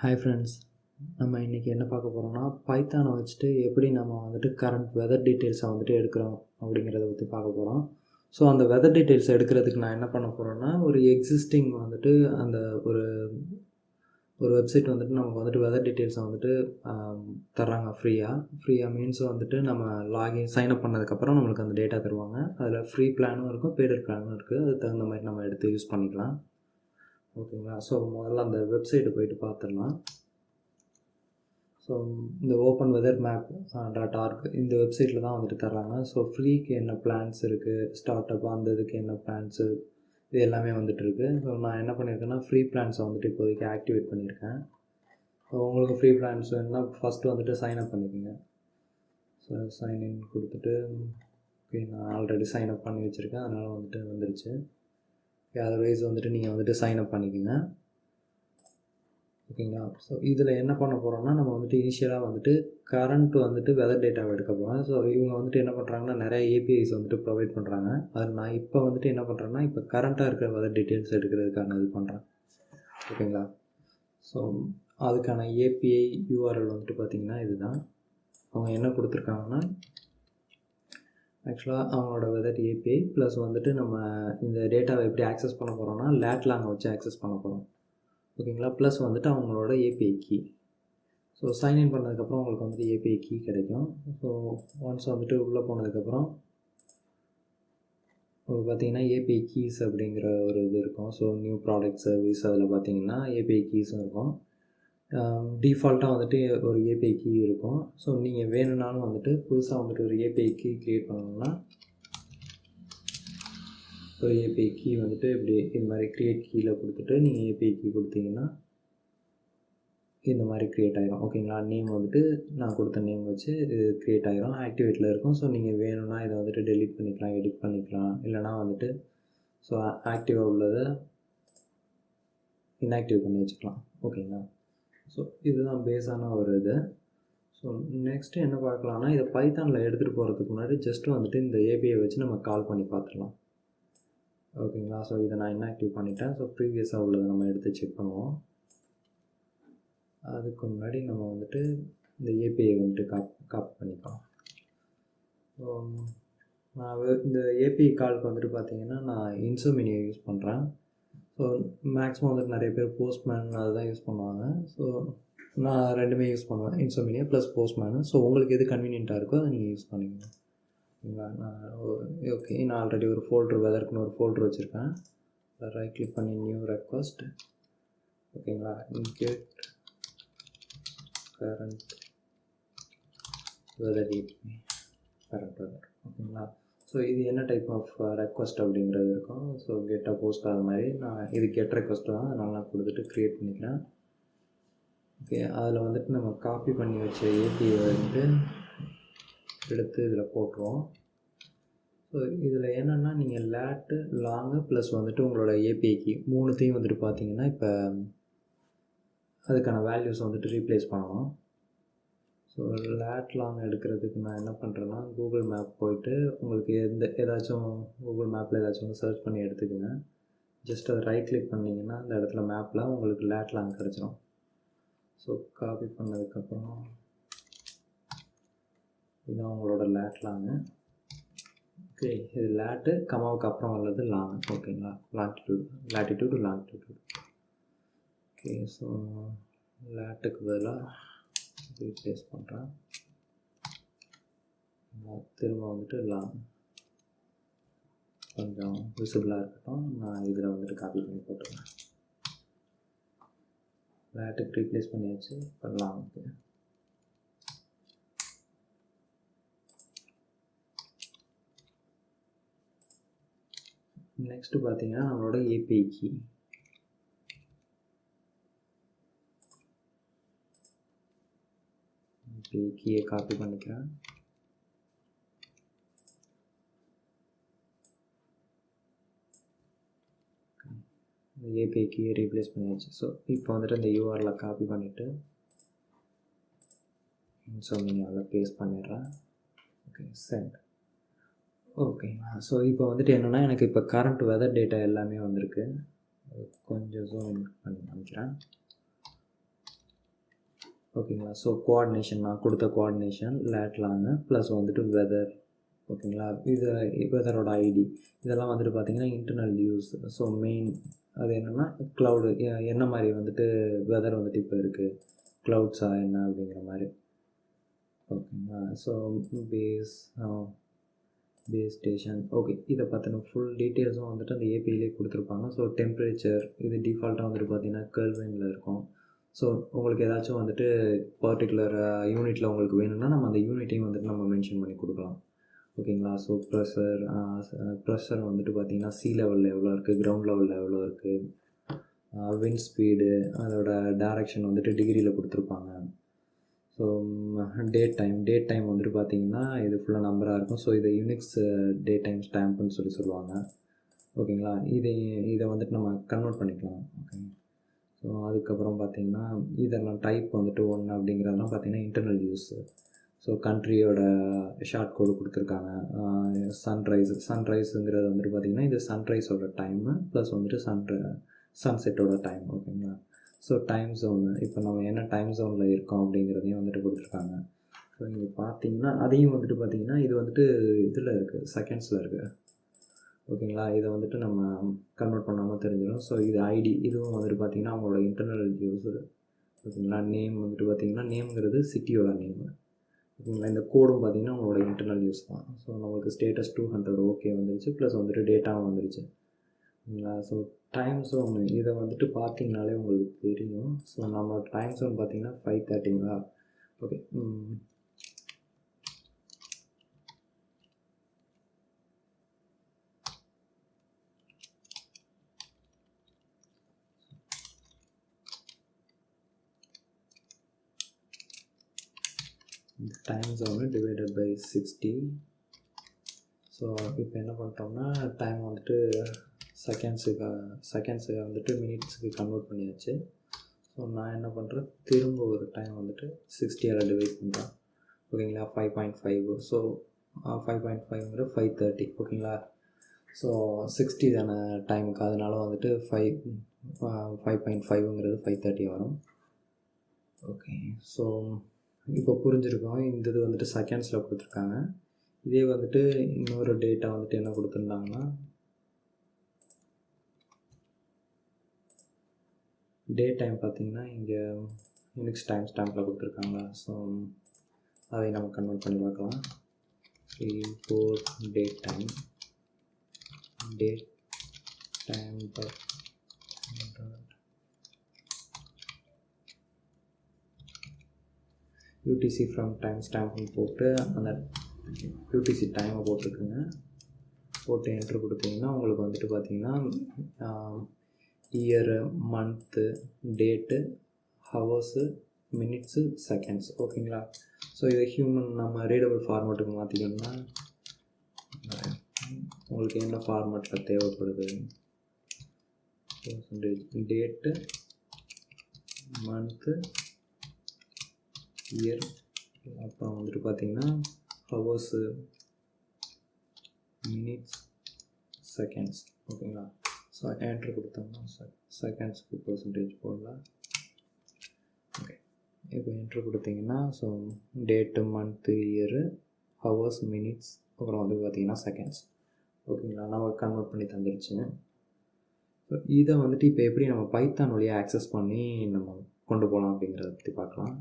Hi friends, நம்ம இன்றைக்கி என்ன பார்க்க போகிறோம்னா பைத்தானை வச்சுட்டு எப்படி நம்ம வந்துட்டு கரண்ட் வெதர் டீட்டெயில்ஸை வந்துட்டு எடுக்கிறோம் அப்படிங்கிறத பற்றி பார்க்க போகிறோம். ஸோ அந்த வெதர் டீட்டெயில்ஸ் எடுக்கிறதுக்கு நான் என்ன பண்ண போகிறேன்னா, ஒரு எக்ஸிஸ்டிங் வந்துட்டு அந்த ஒரு ஒரு வெப்சைட் வந்துட்டு நமக்கு வந்துட்டு வெதர் டீட்டெயில்ஸை வந்துட்டு தர்றாங்க ஃப்ரீயாக மீன்ஸ் வந்துட்டு நம்ம சைன் அப் பண்ணதுக்கப்புறம் நம்மளுக்கு அந்த டேட்டா தருவாங்க. அதில் ஃப்ரீ பிளானும் இருக்கும், பெய்டட் பிளானும் இருக்குது. அதுக்கு தகுந்த மாதிரி நம்ம எடுத்து யூஸ் பண்ணிக்கலாம். ஓகேங்களா? ஸோ முதல்ல அந்த வெப்சைட்டு போய்ட்டு பார்த்துடலாம். ஸோ இந்த ஓப்பன் வெதர் மேப் .org இந்த வெப்சைட்டில் தான் வந்துட்டு தர்றாங்க. ஸோ ஃப்ரீக்கு என்ன பிளான்ஸ் இருக்குது, ஸ்டார்ட் அப் அந்த இதுக்கு என்ன பிளான்ஸு, இது எல்லாமே வந்துட்டு இருக்குது. ஸோ நான் என்ன பண்ணியிருக்கேன்னா ஃப்ரீ பிளான்ஸை வந்துட்டு இப்போதைக்கு ஆக்டிவேட் பண்ணியிருக்கேன். ஸோ உங்களுக்கு ஃப்ரீ பிளான்ஸ் வேணுன்னா ஃபஸ்ட்டு வந்துட்டு சைன் அப் பண்ணிக்கோங்க. ஸோ சைன்இன் கொடுத்துட்டு ஓகே, நான் ஆல்ரெடி சைன் அப் பண்ணி வச்சுருக்கேன், அதனால் வந்துட்டு வந்துருச்சு. அதர்வைஸ் வந்துட்டு நீங்கள் வந்துட்டு சைன் அப் பண்ணிக்கோங்க. ஓகேங்களா? ஸோ இதில் என்ன பண்ண போகிறோம்னா, நம்ம வந்துட்டு இனிஷியலாக வந்துட்டு கரண்ட் வந்துட்டு வெதர் டேட்டாவை எடுக்க போகிறோம். ஸோ இவங்க வந்துட்டு என்ன பண்ணுறாங்கன்னா, நிறைய ஏபிஐஸ் வந்துட்டு ப்ரொவைட் பண்ணுறாங்க. அதில் நான் இப்போ வந்துட்டு என்ன பண்ணுறேன்னா, இப்போ கரண்ட்டாக இருக்கிற வெதர் டீட்டெயில்ஸ் எடுக்கிறதுக்கான இது பண்ணுறேன். ஓகேங்களா? ஸோ அதுக்கான ஏபிஐ யூஆர்எல் வந்துட்டு பார்த்திங்கன்னா இதுதான். அவங்க என்ன கொடுத்துருக்காங்கன்னா, ஆக்சுவலாக அவங்களோட வெதர் ஏபிஐ ப்ளஸ் வந்துட்டு நம்ம இந்த டேட்டாவை எப்படி ஆக்சஸ் பண்ண போகிறோம்னா லேட்லாங்கை வச்சு ஆக்சஸ் பண்ண போகிறோம். ஓகேங்களா? ப்ளஸ் வந்துட்டு அவங்களோட ஏபிஐ கீ. ஸோ சைன்இன் பண்ணதுக்கப்புறம் உங்களுக்கு வந்துட்டு ஏபிஐ கீ கிடைக்கும். ஸோ ஒன்ஸ் வந்துட்டு உள்ளே போனதுக்கப்புறம் உங்களுக்கு பார்த்தீங்கன்னா ஏபிஐ கீஸ் அப்படிங்கிற ஒரு இது இருக்கும். ஸோ நியூ ப்ராடக்ட் சர்வீஸ் அதில் பார்த்தீங்கன்னா ஏபிஐ கீஸும் இருக்கும். டிஃபால்ட்டாக வந்துட்டு ஒரு ஏபிஐ கீ இருக்கும். ஸோ நீங்கள் வேணும்னாலும் வந்துட்டு புதுசாக வந்துட்டு ஒரு ஏபிஐ கீ க்ரியேட் பண்ணணும்னா ஒரு ஏபிஐ கீ வந்துட்டு இப்படி இந்த மாதிரி க்ரியேட் கீயில் கொடுத்துட்டு நீங்கள் ஏபிஐ கீ கொடுத்தீங்கன்னா இந்த மாதிரி க்ரியேட் ஆகிரும். ஓகேங்களா? நேம் வந்துட்டு நான் கொடுத்த நேம் வச்சு இது க்ரியேட் ஆகிரும், ஆக்டிவேட்டில் இருக்கும். ஸோ நீங்கள் வேணும்னா இதை வந்துட்டு டெலிட் பண்ணிக்கலாம், எடிட் பண்ணிக்கலாம், இல்லைனா வந்துட்டு ஸோ ஆக்டிவாக உள்ளதை இன்ஆக்டிவ் பண்ணி வச்சுக்கலாம். ஓகேங்களா? ஸோ இதுதான் பேஸான ஒரு இது. ஸோ நெக்ஸ்ட்டு என்ன பார்க்கலான்னா, இதை பைத்தானில் எடுத்துகிட்டு போகிறதுக்கு முன்னாடி ஜஸ்ட்டு வந்துட்டு இந்த ஏபிஐ வச்சு நம்ம கால் பண்ணி பார்த்துடலாம். ஓகேங்களா? ஸோ இதை நான் இன்ஆக்டிவ் பண்ணிட்டேன். ஸோ ப்ரீவியஸாக உள்ளதை நம்ம எடுத்து செக் பண்ணுவோம். அதுக்கு முன்னாடி நம்ம வந்துட்டு இந்த ஏபிஐ வந்துட்டு காப்பி பண்ணிக்கலாம். ஸோ நான் இந்த ஏபிஐ காலுக்கு வந்துட்டு பார்த்திங்கன்னா நான் இன்சோமினியை யூஸ் பண்ணுறேன். ஸோ மேக்ஸிமம் வந்துட்டு நிறைய பேர் போஸ்ட்மேன் அதுதான் யூஸ் பண்ணுவாங்க. ஸோ நான் ரெண்டுமே யூஸ் பண்ணுவேன், இன்சோமினியா ப்ளஸ் போஸ்ட்மேனு. ஸோ உங்களுக்கு எது கன்வீனியண்ட்டாக இருக்கோ அதை நீங்கள் யூஸ் பண்ணிக்கோங்க. ஓகேங்களா? ஓகே, நான் ஆல்ரெடி ஒரு ஃபோல்டர் வெதற்குன்னு ஒரு ஃபோல்டர் வச்சுருக்கேன். ரைட் கிளிக் பண்ணி நியூ ரெக்வஸ்ட். ஓகேங்களா? Get current weather API current weather. ஓகேங்களா? ஸோ இது என்ன டைப் ஆஃப் ரெக்வஸ்ட் அப்படிங்கிறது இருக்கும். ஸோ கெட்டாக போஸ்ட் அது மாதிரி நான் இது கெட் ரெக்வஸ்ட்டு தான், அதனால் நான் கொடுத்துட்டு க்ரியேட் பண்ணிக்கிறேன். ஓகே, அதில் வந்துட்டு நம்ம காப்பி பண்ணி வச்ச ஏபிஐ வந்துட்டு எடுத்து இதில் போட்டுருவோம். ஸோ இதில் என்னென்னா நீங்கள் லேட்டு லாங்கு ப்ளஸ் வந்துட்டு உங்களோட ஏபிஐக்கு மூணுத்தையும் வந்துட்டு பார்த்தீங்கன்னா இப்போ அதுக்கான வேல்யூஸ் வந்துட்டு ரீப்ளேஸ் பண்ணணும். ஸோ லேட் லாங் எடுக்கிறதுக்கு நான் என்ன பண்ணுறேன்னா கூகுள் மேப் போயிட்டு உங்களுக்கு ஏதாச்சும் கூகுள் மேப்பில் ஏதாச்சும் சர்ச் பண்ணி எடுத்துக்கோங்க. ஜஸ்ட் அதை ரைட் கிளிக் பண்ணிங்கன்னா அந்த இடத்துல மேப்பில் உங்களுக்கு லேட் லாங் கிடச்சிரும். ஸோ காப்பி பண்ணதுக்கப்புறம் இதுதான் உங்களோட லேட் லாங்கு. ஓகே, இது லேட்டு கமாவுக்கு அப்புறம் உள்ளது லாங். ஓகேங்களா? Latitude longitude. ஓகே, ஸோ லேட்டுக்கு பதிலாக ரீப்ளேஸ் பண்ணுறேன். திரும்ப வந்துட்டு லாங் கொஞ்சம் விசிபிளாக இருக்கட்டும். நான் இதில் வந்துட்டு காப்பி பண்ணி போட்டுருவேன். லேட்டுக்கு ரீப்ளேஸ் பண்ணியாச்சு. இப்போ லாங்க்கு நெக்ஸ்ட்டு பார்த்தீங்கன்னா நம்மளோட ஏபிஐ கீ. கீயை காப்பி பண்ணிக்கிறேன். ஏபிஐ கீயை ரீப்ளேஸ் பண்ணியாச்சு. ஸோ இப்போ வந்துட்டு இந்த யூஆரில் காப்பி பண்ணிவிட்டு இன்சோமினியாவில் பேஸ்ட் பண்ணிடுறேன். Okay, send. ஓகேங்களா? ஸோ இப்போ வந்துட்டு என்னென்னா எனக்கு இப்போ கரண்ட் வெதர் டேட்டா எல்லாமே வந்திருக்கு. கொஞ்சம் ஜூம் பண்ணி காமிக்கிறேன். ஓகேங்களா. ஸோ கோஆர்டினேஷன் நான் கொடுத்த கோஆர்டினேஷன் லேட்லாங்க ப்ளஸ் வந்துட்டு வெதர். ஓகேங்களா. இது வெதரோட ஐடி இதெல்லாம் வந்துட்டு பார்த்திங்கன்னா இன்டர்னல் யூஸ். ஸோ மெயின் அது என்னென்னா க்ளவுடு என்ன மாதிரி வந்துட்டு வெதர் வந்துட்டு இப்போ இருக்குது, க்ளவுட்ஸா என்ன அப்படிங்கிற மாதிரி. ஓகேங்களா. ஸோ பேஸ் ஸ்டேஷன் ஓகே, இதை பற்றின ஃபுல் டீட்டெயில்ஸும் வந்துட்டு அந்த ஏபிஐலே கொடுத்துருப்பாங்க. ஸோ டெம்பரேச்சர் இது டிஃபால்ட்டாக வந்துட்டு பார்த்திங்கன்னா கெல்வினில் இருக்கும். ஸோ உங்களுக்கு ஏதாச்சும் வந்துட்டு பர்டிகுலர் யூனிட்டில் உங்களுக்கு வேணும்னா நம்ம அந்த யூனிட்டையும் வந்துட்டு நம்ம மென்ஷன் பண்ணி கொடுக்கலாம். ஓகேங்களா. ஸோ ப்ரெஷர் வந்துட்டு பார்த்திங்கன்னா சி லெவலில் எவ்வளோ இருக்குது, கிரவுண்ட் லெவலில் எவ்வளோ இருக்குது, விண்ட் ஸ்பீடு அதோட டைரக்ஷன் வந்துட்டு டிகிரியில் கொடுத்துருப்பாங்க. ஸோ டேட் டைம் வந்துட்டு பார்த்திங்கன்னா இது ஃபுல்லாக நம்பராக இருக்கும். ஸோ இதை யூனிக்ஸ் டேட் டைம் ஸ்டாம்ப்புன்னு சொல்லுவாங்க. ஓகேங்களா. இதை வந்துட்டு நம்ம கன்வெர்ட் பண்ணிக்கலாம். ஓகே. ஸோ அதுக்கப்புறம் பார்த்திங்கன்னா இதெல்லாம் டைப் வந்துட்டு 1 அப்படிங்கிறதெல்லாம் பார்த்திங்கன்னா இன்டர்னல் யூஸ். ஸோ கண்ட்ரியோட ஷார்ட் கோடு கொடுத்துருக்காங்க. சன்ரைஸுங்கிறது வந்துட்டு பார்த்திங்கன்னா இது சன்ரைஸோட டைமு ப்ளஸ் வந்துட்டு சன்செட்டோட டைம். ஓகேங்களா. ஸோ டைம் ஜோனு இப்போ நம்ம என்ன டைம் ஜோனில் இருக்கோம் அப்படிங்கிறதையும் வந்துட்டு கொடுத்துருக்காங்க. ஸோ இங்கே பார்த்தீங்கன்னா அதையும் வந்துட்டு பார்த்திங்கன்னா இது வந்துட்டு இதில் இருக்குது, செகண்ட்ஸில் இருக்குது. ஓகேங்களா. இதை வந்துட்டு நம்ம கன்வெர்ட் பண்ணாமல் தெரிஞ்சிடும். ஸோ இது ஐடி இதுவும் வந்துட்டு பார்த்திங்கன்னா அவங்களோட இன்டர்னல் யூஸ். ஓகேங்களா. நேம் வந்துட்டு பார்த்திங்கன்னா நேம்ங்கிறது சிட்டியோட நேமு. ஓகேங்களா. இந்த கோடும் பார்த்திங்கன்னா அவங்களோட இன்டர்னல் யூஸ் தான். ஸோ நம்மளுக்கு ஸ்டேட்டஸ் 200 ஓகே வந்துருச்சு ப்ளஸ் வந்துட்டு டேட்டாவும் வந்துருச்சு. ஓகேங்களா. ஸோ டைம் ஜோன் இதை வந்துட்டு பார்த்திங்கனாலே உங்களுக்கு தெரியும். ஸோ நம்ம டைம் ஜோன் பார்த்திங்கன்னா 5:30ங்களா. Okay. Time zone divided by 60. So இப்போ என்ன பண்ணிட்டோம்னா டைம் வந்துட்டு செகண்ட்ஸுக்கு வந்துட்டு மினிட்ஸுக்கு கன்வெர்ட் பண்ணியாச்சு. ஸோ நான் என்ன பண்ணுறேன், திரும்ப ஒரு டைம் வந்துட்டு 60ஆல் டிவைட் பண்ணுறேன். ஓகேங்களா. 5.5. ஸோ 5.5 5:30. ஓகேங்களா. ஸோ 60 தானே டைமுக்கு, அதனால வந்துட்டு 5.5ங்கிறது 5:30 வரும். ஓகே. ஸோ இப்போ புரிஞ்சுருக்கோம். இந்த இது வந்துட்டு செகண்ட்ஸில் கொடுத்துருக்காங்க. இதே வந்துட்டு இன்னொரு டேட்டா வந்துட்டு என்ன கொடுத்துருந்தாங்கன்னா டே டைம் பார்த்திங்கன்னா இங்கே யூனிக்ஸ் டைம் ஸ்டாம்பில் கொடுத்துருக்காங்க. ஸோ அதை நம்ம கன்வெர்ட் பண்ணி பார்க்கலாம். import date time UTC from time ஸ்டாம்ப்னு போட்டு அந்த UTC டைமை போட்டுருக்குங்க. போட்டு என்ட்ரு கொடுத்தீங்கன்னா உங்களுக்கு வந்துட்டு பார்த்திங்கன்னா year, month, date, hours, minutes, seconds. ஓகேங்களா. ஸோ இதை ஹியூமன் நம்ம ரீடபிள் ஃபார்மேட்டுக்கு மாற்றிக்கணும்னா உங்களுக்கு என்ன ஃபார்மேட்டில் தேவைப்படுது, டேட்டு, மந்த்து, இயர், அப்புறம் வந்துட்டு பார்த்திங்கன்னா ஹவர்ஸு, மினிட்ஸ், செகண்ட்ஸ். ஓகேங்களா. ஸோ என்ட்ரு கொடுத்தோம்னா செகண்ட்ஸ்க்கு பர்சன்டேஜ் போடலாம். ஓகே. இப்போ என்ட்ரு கொடுத்தீங்கன்னா so date, month, year, hours, minutes, அப்புறம் வந்து பார்த்திங்கன்னா செகண்ட்ஸ். ஓகேங்களா. நம்ம கன்வெர்ட் பண்ணி தந்துடுச்சுங்க. ஸோ இதை வந்துட்டு இப்போ எப்படி நம்ம பைத்தான் வழியாக ஆக்சஸ் பண்ணி நம்ம கொண்டு போகலாம் அப்படிங்கிறத பற்றி பார்க்கலாம்.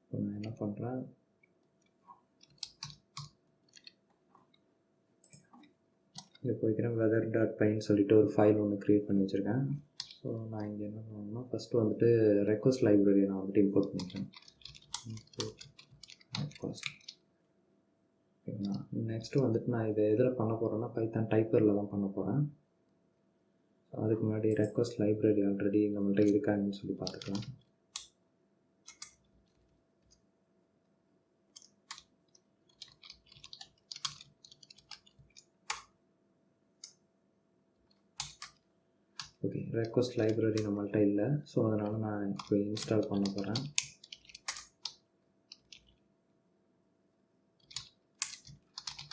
இப்போ நான் என்ன பண்ணுறேன், இங்கே போய்க்கிறேன். weather.pyன்னு சொல்லிட்டு ஒரு ஃபைல் ஒன்று க்ரியேட் பண்ணி வச்சுருக்கேன். ஸோ நான் இங்கே என்ன பண்ணணும்னா ஃபஸ்ட்டு வந்துட்டு ரெக்வஸ்ட் லைப்ரரியை நான் வந்துட்டு இம்போர்ட் பண்ணிக்கிறேன். ரெக்வஸ்ட். ஓகேங்களா. நெக்ஸ்ட்டு வந்துட்டு நான் இதை எதில் பண்ண போகிறேன்னா பைத்தான் டைப்பரில் தான் பண்ண போகிறேன். அதுக்கு முன்னாடி ரெக்வஸ்ட் லைப்ரரி ஆல்ரெடி நம்மள்ட்ட இருக்காங்கன்னு சொல்லி பார்த்துக்கலாம். ஓகே. ரெக்வஸ்ட் லைப்ரரி நம்மள்ட்ட இல்லை. ஸோ அதனால் நான் இப்போ இன்ஸ்டால் பண்ண போகிறேன்.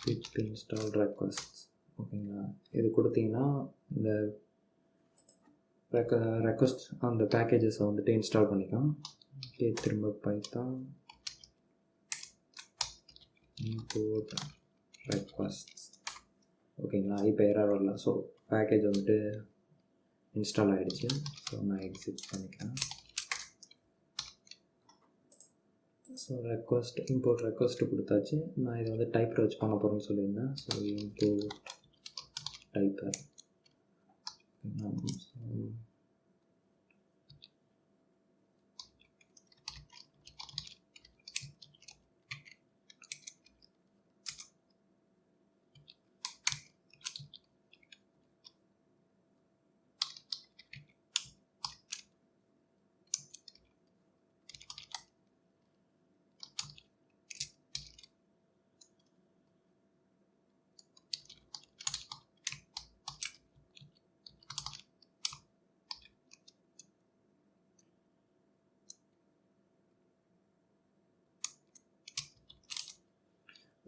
Bit install request. ஓகேங்களா. இது கொடுத்தீங்கன்னா இந்த ரெக்வஸ்ட் அந்த பேக்கேஜஸை வந்துட்டு இன்ஸ்டால் பண்ணிக்கலாம். ஓகே, திரும்ப பைத்தான் import requests. ஓகேங்களா, இப்போ எரர் வரல. ஸோ பேக்கேஜ் வந்துட்டு இன்ஸ்டால் ஆகிடுச்சு. ஸோ நான் எக்ஸிட் பண்ணிக்கிறேன். ஸோ இம்போர்ட் ரெக்வஸ்ட்டு கொடுத்தாச்சு. நான் இதை வந்து டைப்பர் வச்சு பண்ண போகிறேன்னு சொல்லியிருந்தேன். So import Typer.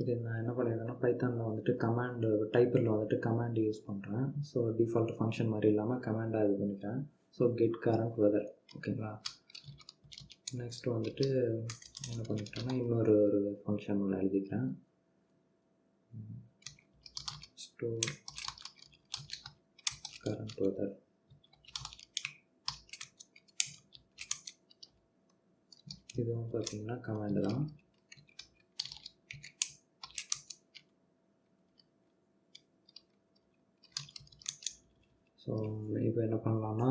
இது நான் என்ன பண்ணியிருக்கேன்னா, பைத்தானில் வந்துட்டு டைப்பரில் வந்துட்டு கமாண்ட் யூஸ் பண்ணுறேன். ஸோ டிஃபால்ட் ஃபங்க்ஷன் மாதிரி இல்லாமல் கமாண்டாக இது பண்ணிக்கிறேன். So get current weather. ஓகேங்களா, நெக்ஸ்ட்டு வந்துட்டு என்ன பண்ணிக்கிறேன்னா, இன்னொரு ஃபங்க்ஷன் ஒன்று எழுதிக்கிறேன். Store current weather. இதுவும் பார்த்தீங்கன்னா கமாண்டு தான். ஸோ இப்போ என்ன பண்ணலான்னா,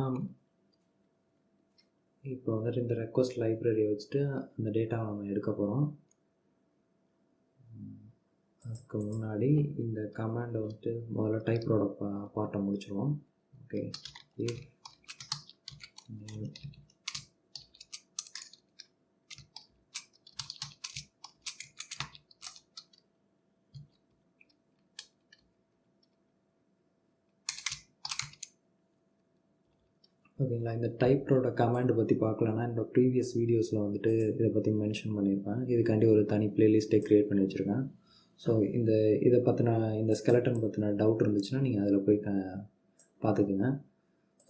இப்போ வந்துட்டு இந்த ரெக்வஸ்ட் லைப்ரரியை வச்சுட்டு அந்த டேட்டாவை நம்ம எடுக்க போகிறோம். அதுக்கு முன்னாடி இந்த கமாண்டை வந்துட்டு முதல்ல டைப்பரோட பார்ட்டை முடிச்சிடுவோம். ஓகே, ஓகேங்களா. இந்த டைப்பரோட கமாண்டை பற்றி பார்க்கலன்னா என்னோட ப்ரீவியஸ் வீடியோஸில் வந்துட்டு இதை பற்றி மென்ஷன் பண்ணியிருப்பேன். இதுக்காண்டி ஒரு தனி ப்ளேலிஸ்ட்டே க்ரியேட் பண்ணி வச்சுருக்கேன். ஸோ இதை பற்றின இந்த ஸ்கெலட்டன் பற்றின டவுட் இருந்துச்சுன்னா நீங்கள் அதில் போய் பார்த்துக்குங்க.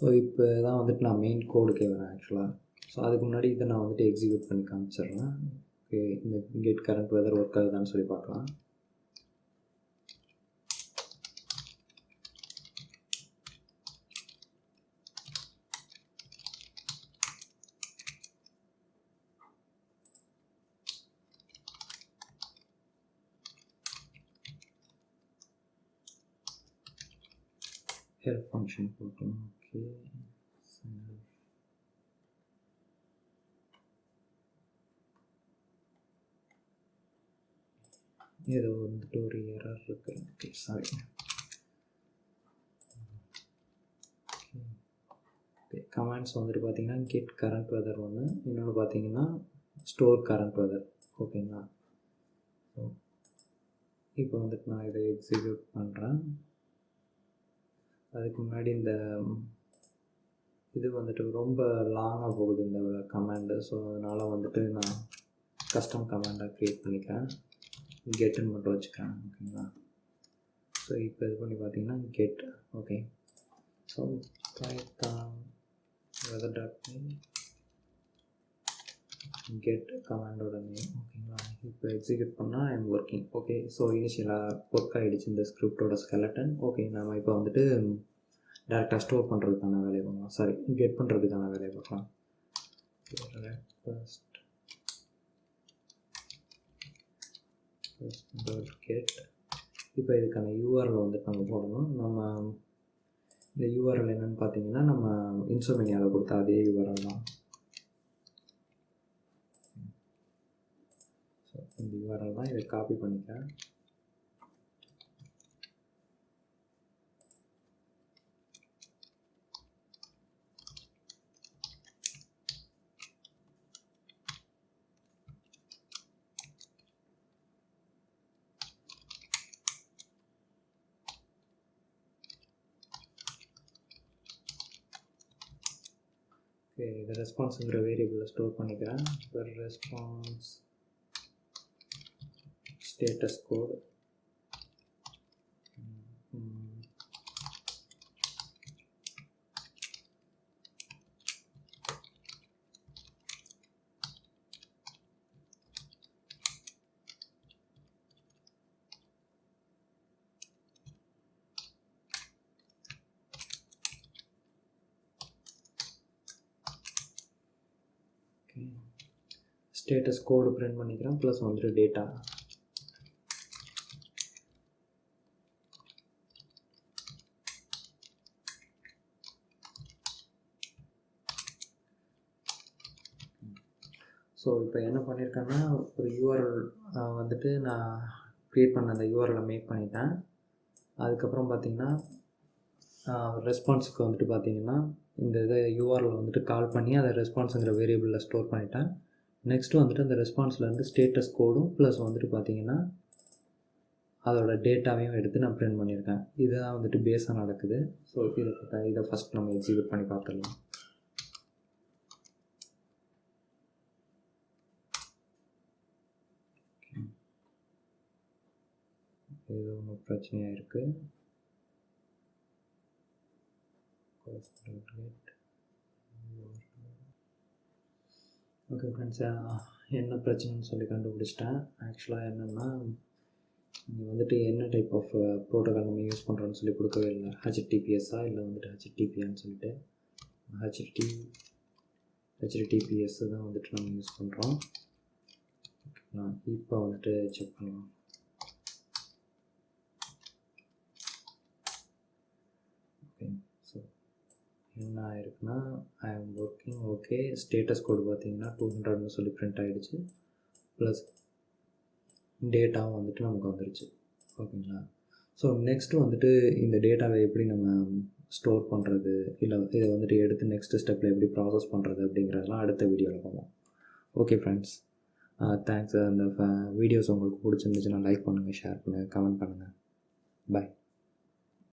ஸோ இப்போ தான் வந்துட்டு நான் மெயின் கோடுக்கே வரேன் ஆக்சுவலாக. ஸோ அதுக்கு முன்னாடி இதை நான் வந்துட்டு எக்ஸிக்யூட் பண்ணி காமிச்சிடுறேன். ஓகே, இந்த கெட் கரண்ட் வெதர் ஒர்க் ஆகுதான்னு சொல்லி பார்க்கலாம். ஹெல்ப் ஃபங்க்ஷன் போட்டோம். ஓகே, ஏதோ வந்துட்டு ஒரு எரர் இருக்கு. Okay, sorry. ஓகே, கமாண்ட்ஸ் வந்துட்டு பார்த்தீங்கன்னா கெட் கரண்ட் வெதர் ஒன்று, இன்னொன்று பார்த்தீங்கன்னா ஸ்டோர் கரண்ட் வெதர். ஓகேங்களா, ஸோ இப்போ வந்துட்டு நான் இதை எக்ஸிக்யூட் பண்ணுறேன். அதுக்கு முன்னாடி இந்த இது வந்துட்டு ரொம்ப லாங்காக போகுது இந்த கமாண்டு. ஸோ அதனால் வந்துட்டு நான் கஸ்டம் கமாண்டாக க்ரியேட் பண்ணிக்கிறேன். கெட்டுன்னு மட்டும் வச்சுக்கிறேன். ஓகேங்களா, ஸோ இப்போ இது பண்ணி பார்த்தீங்கன்னா get. Okay, so python weather dot get கமாண்டோட நேம். ஓகேங்களா, இப்போ எக்ஸிக்யூட் பண்ணால் I am working. Okay, so இனிஷியலாக ஒர்க் ஆகிடுச்சு இந்த ஸ்கிரிப்டோட ஸ்கெலட்டன். ஓகே, நம்ம இப்போ வந்துட்டு டேரெக்டாக ஸ்டோர் பண்ணுறதுக்கான வேலையை பண்ணலாம். சாரி, கெட் பண்ணுறதுக்கான வேலையை பார்க்கலாம். கெட். இப்போ இதுக்கான யூஆர்எல் வந்துட்டு நம்ம போடணும். நம்ம இந்த யூஆர்எல் என்னென்னு பார்த்தீங்கன்னா, நம்ம இன்சோமினியாவில் கொடுத்த அதே யூஆர்எல் தான். ஸோ இந்த யூஆர்எல் தான், இதை காப்பி பண்ணிக்கிறேன். ஓகே, இதை ரெஸ்பான்ஸுங்கிற வேரியபிளில் ஸ்டோர் பண்ணிக்கிறேன். இப்போ ரெஸ்பான்ஸ் ஸ்டேட்டஸ் கோடு ஸ்டேட்டஸ் கோடு பிரிண்ட் பண்ணிக்கிறேன், ப்ளஸ் வந்துட்டு டேட்டா. ஸோ இப்போ என்ன பண்ணியிருக்கேன்னா, ஒரு யூஆர்எல் வந்துட்டு நான் க்ரியேட் பண்ண அந்த யூஆர்எலை மேக் பண்ணிட்டேன். அதுக்கப்புறம் பார்த்திங்கன்னா ரெஸ்பான்ஸுக்கு வந்துட்டு பார்த்திங்கன்னா இந்த இதை யூஆர்எல் வந்துட்டு கால் பண்ணி அதை ரெஸ்பான்ஸுங்கிற வேரியபிளில் ஸ்டோர் பண்ணிட்டேன். நெக்ஸ்ட்டு வந்துட்டு அந்த ரெஸ்பான்ஸ்லேருந்து ஸ்டேட்டஸ் கோடும் ப்ளஸ் வந்துட்டு பார்த்திங்கன்னா அதோட டேட்டாவையும் எடுத்து நான் பிரிண்ட் பண்ணியிருக்கேன். இதுதான் வந்துட்டு பேஸாக நடக்குது. ஸோ இதை ஃபஸ்ட் நம்ம எக்ஸிக்யூட் பண்ணி பார்த்துடலாம். இது ஒன்றும் பிரச்சனையாக இருக்குது. ஓகே ஃப்ரெண்ட்ஸ், என்ன பிரச்சனைன்னு சொல்லி கண்டுபிடிச்சிட்டேன். ஆக்சுவலாக என்னென்னா, நீங்கள் வந்துட்டு என்ன டைப் ஆஃப் ப்ரோட்டோகால் நம்ம யூஸ் பண்ணுறோன்னு சொல்லி கொடுக்கவே இல்லை. ஹெச்டிபிஎஸ்ஸா இல்லை வந்துட்டு ஹெச்டிபியான்னு சொல்லிட்டு ஹெச்டிபிஎஸ் தான் வந்துட்டு நம்ம யூஸ் பண்ணுறோம். ஓகேங்களா, இப்போ வந்துட்டு செக் பண்ணலாம். ஓகே, ஸோ என்ன ஆயிருக்குன்னா, ஐ ஆம் ஒர்க்கிங். ஓகே, ஸ்டேட்டஸ் கோடு பார்த்தீங்கன்னா 200ன்னு சொல்லி பிரிண்ட் ஆகிடுச்சு, ப்ளஸ் டேட்டாவும் வந்துட்டு நமக்கு வந்துருச்சு. ஓகேங்களா, ஸோ நெக்ஸ்ட்டு வந்துட்டு இந்த டேட்டாவை எப்படி நம்ம ஸ்டோர் பண்ணுறது, இல்லை இதை வந்துட்டு எடுத்து நெக்ஸ்ட் ஸ்டெப்பில் எப்படி ப்ராசஸ் பண்ணுறது அப்படிங்கிறதெல்லாம் அடுத்த வீடியோவில் பார்ப்போம். Okay friends, thanks. அந்த வீடியோஸ் உங்களுக்கு பிடிச்சிருந்துச்சுன்னா லைக் பண்ணுங்கள், ஷேர் பண்ணுங்கள், கமெண்ட் பண்ணுங்கள். பாய்.